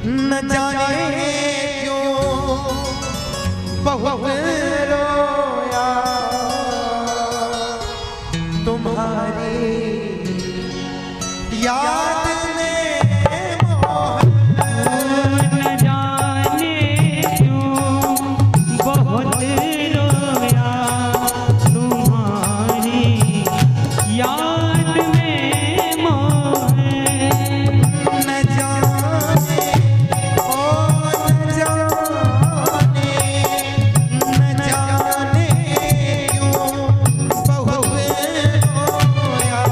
न जाने क्यों बहुत रोया तुम्हारी याद में न जाने क्यों बहुत रोया तुम्हारी याद में मोहे। न जाने ओ न जाने क्यों बहुत रोया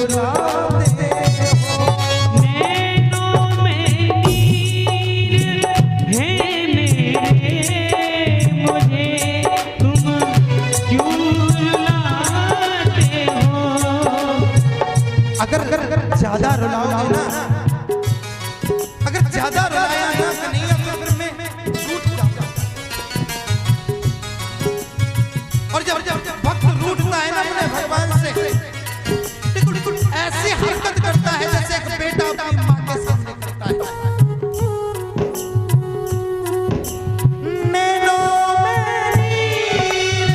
रुलाते हो। नैनों में नीर है मेरे, मुझे तुम क्यों रुलाते हो? अगर ज्यादा रुलाओगे ना, अगर ज्यादा रुलाया ना कन्हैया तो फिर मैं रूठ जाऊंगा। और जब भक्त रूठता है ना अपने भगवान से, बिल्कुल ऐसी हरकत करता है जैसे एक बेटा अपनी मां के सामने करता है। नैनों में नीर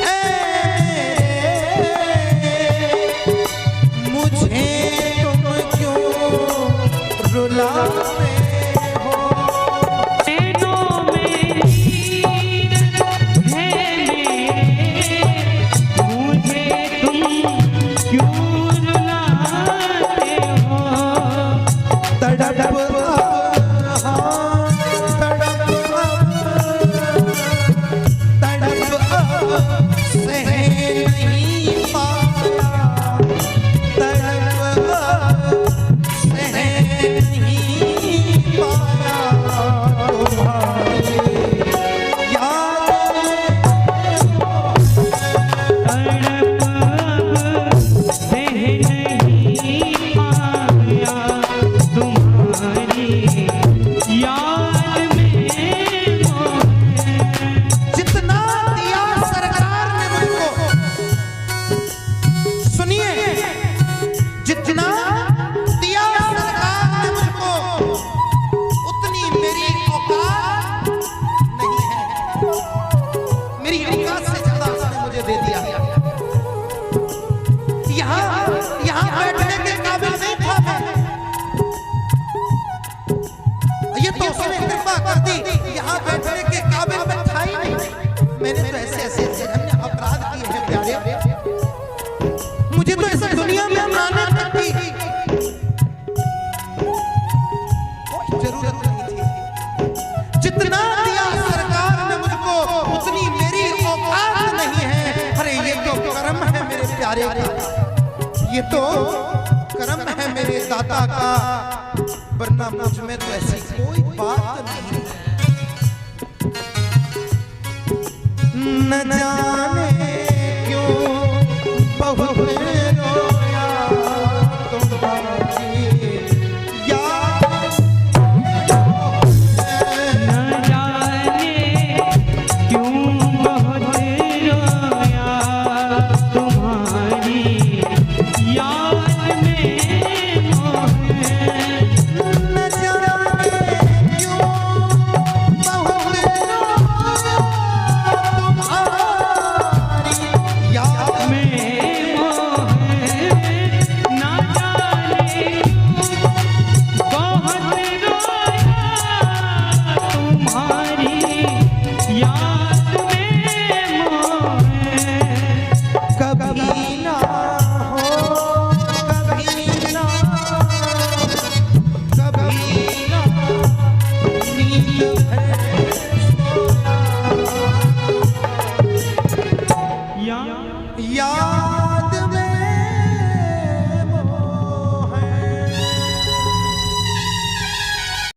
है मेरे, मुझे तुम क्यों रुलाते हो? नैनों में नीर है मेरे, मुझे तुम क्यों रुलाते हो? तड़प हाँ, तड़प सह नहीं पाया, तड़प सह नहीं पाया तुम्हारी याद तड़प अब सह नहीं पाया, तुम्हारी याद में मोहे। जितना दिया सरकार ने मुझको, सुनिए, जितना दिया सरकार ने मुझको उतनी मेरी औकात नहीं है। मेरी औकात से ज्यादा उसने मुझे दे दिया। यहाँ बैठने के काबिल नहीं था मैं, ये तो उसने कृपा कर दी। यहाँ बैठने के काबिल मैं था ही नहीं। मैंने तो ऐसे ऐसे जघन्य अपराध किए हैं प्यारे, मुझे तो ऐसे दुनिया में आने तक की कोई जरूरत नहीं थी। जितना दिया सरकार ने मुझको उतनी मेरी औकात नहीं है। अरे ये तो कर्म है मेरे प्यारे का, ये तो कर्म है मेरे दाता का, वरना मुझ में तो ऐसी कोई बात नहीं है। न जाने क्यों